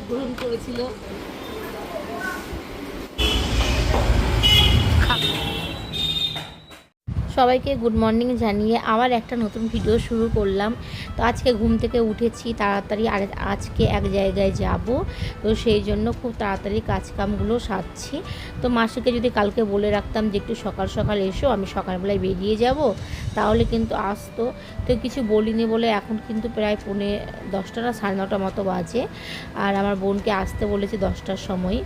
গ্রহণ করেছিল। সবাইকে গুড মর্নিং জানিয়ে আবার একটা নতুন ভিডিও শুরু করলাম। তো আজকে ঘুম থেকে উঠেছি তাড়াতাড়ি, আর আজকে এক জায়গায় যাব, তো সেই জন্য খুব তাড়াতাড়ি কাজকামগুলো সারছি। তো মাসিকে যদি কালকে বলে রাখতাম যে একটু সকাল সকাল এসো, আমি সকালবেলায় বেরিয়ে যাব, তাহলে কিন্তু আসতো। তো কিছু বলিনি বলে এখন কিন্তু প্রায় 10:30 না 9:30 মতো বাজে। আর আমার বোনকে আসতে বলেছি 10টার সময়।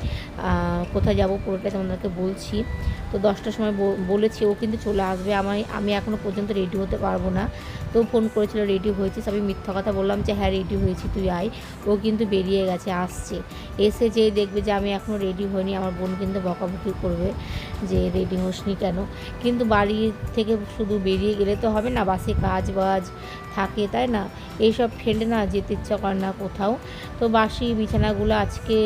কোথায় যাব পুরোটাই তোমাদেরকে বলছি। তো 10টার সময় বলেছি, ও কিন্তু চলে আসবে। আমি এখনও পর্যন্ত রেডি হতে পারবো না। তো ফোন করেছিল রেডি হয়েছিস, আমি মিথ্যা কথা বললাম যে হ্যাঁ রেডি হয়েছি তুই আয়। ও কিন্তু বেরিয়ে গেছে, আসছে। এসে যেই দেখবে যে আমি এখনও রেডি হইনি, আমার বোন কিন্তু বকাবকি করবে যে রেডি হোসনি কেন। কিন্তু বাড়ি থেকে শুধু বেরিয়ে গেলে তো হবে না, বাসে কাজ বাজ থাকে, তাই না? এইসব ফেলে না যেতে ইচ্ছা করে না কোথাও। তো বাসি বিছানাগুলো আজকে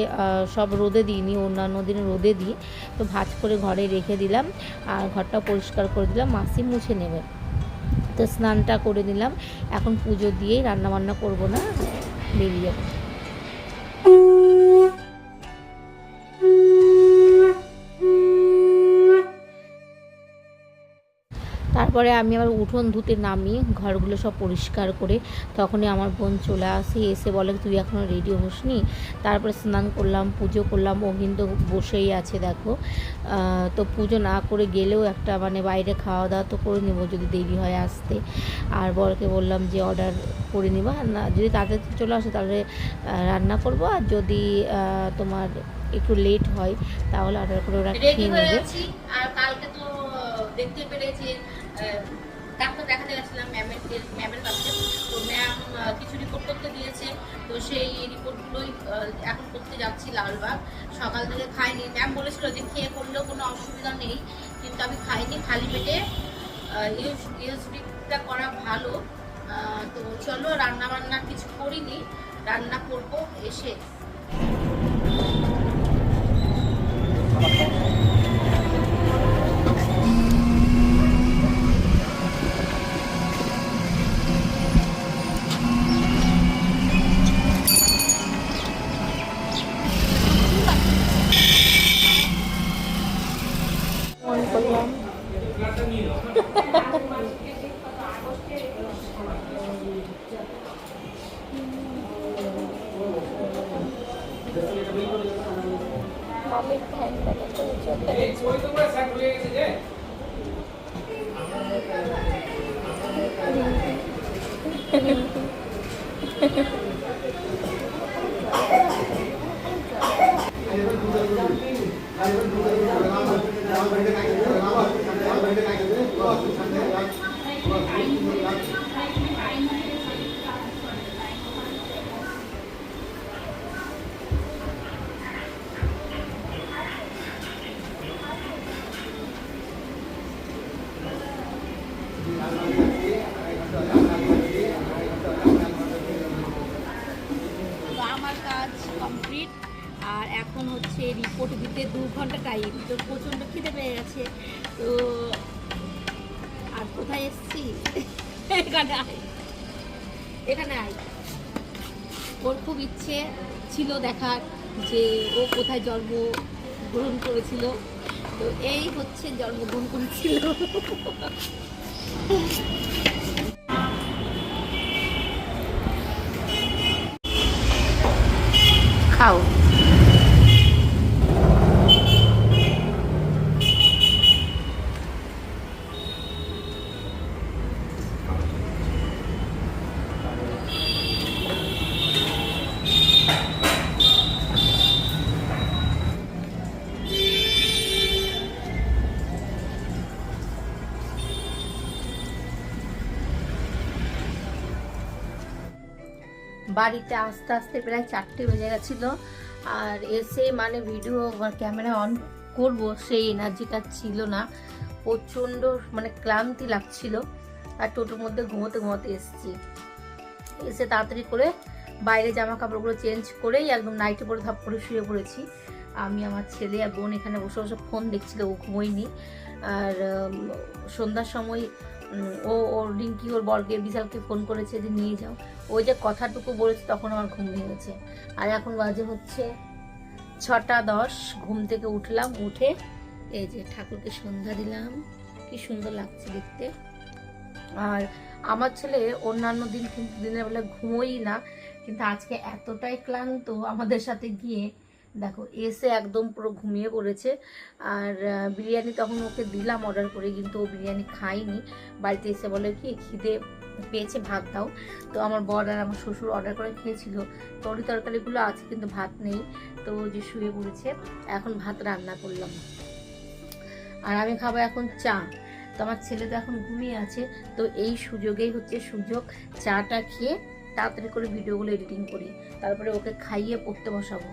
সব রোদে দিইনি, অন্যান্য দিন রোদে দিই। তো ভাঁজ করে ঘরে রেখে দিলাম, আর ঘরটা পরিষ্কার করে দিলাম, মাসি মুছে নেবে। তো স্নানটা করে নিলাম, এখন পুজো দিয়েই রান্নাবান্না করবো, না বেরিয়ে যাবো। তারপরে আমি আবার উঠোন ধুতে নামি, ঘরগুলো সব পরিষ্কার করে। তখনই আমার বোন চলে আসে, এসে বলে তুই এখনও রেডি হোসনি। তারপরে স্নান করলাম, পুজো করলাম। ও কিন্তু বসেই আছে দেখো। তো পুজো না করে গেলেও একটা মানে বাইরে খাওয়া দাওয়া তো করে নেবো যদি দেরি হয় আসতে। আর বরকে বললাম যে অর্ডার করে নিবা, না যদি তাড়াতাড়ি চলে আসে তাহলে রান্না করবো, আর যদি তোমার একটু লেট হয় তাহলে অর্ডার করে ওরা খেয়ে নেবে। আর কালকে তো দেখতে পেরেছি ডাক্তার দেখাতে গেছিলাম ম্যামের কাছে। তো ম্যাম কিছু রিপোর্ট করতে দিয়েছে, তো সেই রিপোর্টগুলোই এখন করতে যাচ্ছি লালবাগ। সকাল থেকে খাইনি, ম্যাম বলেছিল যে খেয়ে করলেও কোনো অসুবিধা নেই, কিন্তু আমি খাইনি, খালি পেটে ইউএসডিটা করা ভালো। তো চলো রান্না বান্না কিছু করিনি, রান্না করবো এসে। আমার কাজ কমপ্লিট, আর এখন হচ্ছে রিপোর্ট দিতে 2 ঘন্টা টাইম। তো প্রচণ্ড খিদে পেয়ে গেছে। তো আর কোথায় এসছি, এখানে আই। ওর খুব ইচ্ছে ছিল দেখার যে ও কোথায় জন্মগ্রহণ করেছিল। তো এই হচ্ছে জন্মগ্রহণ করেছিল। খাও। বাড়িতে আস্তে আস্তে প্রায় 4টে বেজে গেছিলো। আর এসে মানে ভিডিও ক্যামেরা অন করব সেই এনার্জিটা ছিল না, প্রচণ্ড মানে ক্লান্তি লাগছিল। আর টোটোর মধ্যে ঘুমোতে ঘুমোতে এসেছি। এসে তাড়াতাড়ি করে বাইরে জামা কাপড়গুলো চেঞ্জ করেই একদম নাইটে পরে ধাপ করে শুয়ে পড়েছি। আমি, আমার ছেলে আর বোন এখানে বসে বসে ফোন দেখছিল, ও ঘুমোয়নি। আর সন্ধ্যার সময় ওর রিঙ্কি ওর বরকে বিশালকে ফোন করেছে যে নিয়ে যাও, ওই যে কথাটুকু বলেছে তখন আমার ঘুম ভেঙেছে। আর এখন বাজে হচ্ছে 6:10, ঘুম থেকে উঠলাম, উঠে এই যে ঠাকুরকে সন্ধ্যা দিলাম, কি সুন্দর লাগছে দেখতে। আর আমার ছেলে অন্যান্য দিন কিন্তু দিনের বেলা ঘুমোই না, কিন্তু আজকে এতটাই ক্লান্ত আমাদের সাথে গিয়ে, দেখো এসে একদম পুরো ঘুমিয়ে পড়েছে। আর বিরিয়ানি তখন ওকে দিলাম অর্ডার করে, কিন্তু ও বিরিয়ানি খায়নি, বাড়িতে এসে বলে কি খিদে পেয়েছে ভাত দাও। তো আমার বর আর আমার শ্বশুর অর্ডার করে খেয়েছিল, তরকারিগুলো আছে কিন্তু ভাত নেই, তো যে শুয়ে পড়েছে। এখন ভাত রান্না করলাম আর আমি খাবো এখন চা। তো আমার ছেলে তো এখন ঘুমিয়ে আছে, তো এই সুযোগেই হচ্ছে সুযোগ, চাটা খেয়ে তাড়াতাড়ি করে ভিডিওগুলো এডিটিং করি, তারপরে ওকে খাইয়ে পড়তে বসাবো।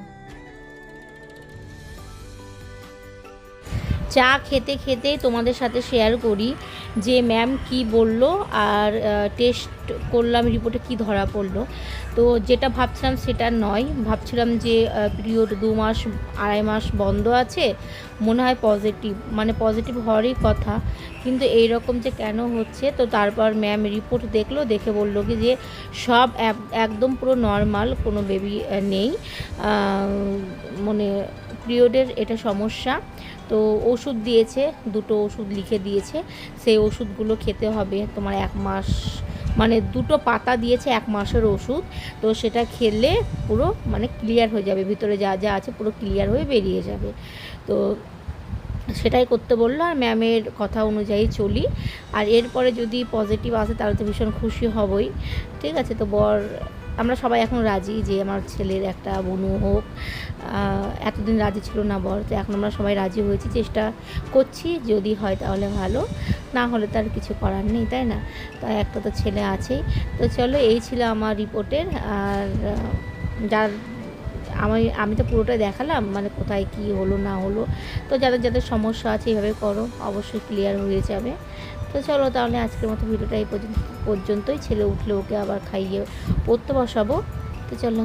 চা খেতে খেতে তোমাদের সাথে শেয়ার করি যে ম্যাম কি বলল, আর টেস্ট করলাম রিপোর্টে কি ধরা পড়লো। তো যেটা ভাবছিলাম সেটা নয়, ভাবছিলাম যে পিরিয়ড 2 মাস 2.5 মাস বন্ধ আছে, মনে হয় পজিটিভ, মানে পজিটিভ হওয়ারই কথা, কিন্তু এই রকম যে কেন হচ্ছে। তো তারপর ম্যাম রিপোর্ট দেখলো, দেখে বললো কি যে সব একদম পুরো নর্মাল, কোনো বেবি নেই, মানে পিরিয়ডের এটা সমস্যা। তো ওষুধ দিয়েছে, 2টো ওষুধ লিখে দিয়েছে, সেই ওষুধগুলো খেতে হবে তোমার 1 মাস, মানে 2টো পাতা দিয়েছে 1 মাসের ওষুধ। তো সেটা খেলে পুরো মানে ক্লিয়ার হয়ে যাবে, ভিতরে যা যা আছে পুরো ক্লিয়ার হয়ে বেরিয়ে যাবে। তো সেটাই করতে বললো, আর ম্যামের কথা অনুযায়ী চলি। আর এরপরে যদি পজিটিভ আসে তাহলে তো ভীষণ খুশি হবই, ঠিক আছে। তো আমরা সবাই এখন রাজি যে আমার ছেলের একটা বনু হোক, এতদিন রাজি ছিল না বর, তো এখন আমরা সবাই রাজি হয়েছি, চেষ্টা করছি, যদি হয় তাহলে ভালো, না হলে তার কিছু করার নেই, তাই না। তাই একটা তো ছেলে আছেই। তো চলো, এই ছিল আমার রিপোর্টের। আর যার আমি তো পুরোটাই দেখালাম, মানে কোথায় কি হলো না হলো। তো যাদের যাদের সমস্যা আছে এইভাবে করো, অবশ্যই ক্লিয়ার হয়ে যাবে। তো চলো তাহলে আজকের মতো ভিডিওটা এই পর্যন্তই। ছেলে উঠলে ওকে আবার খাইয়ে পড়তে বসাবো। তো চলো।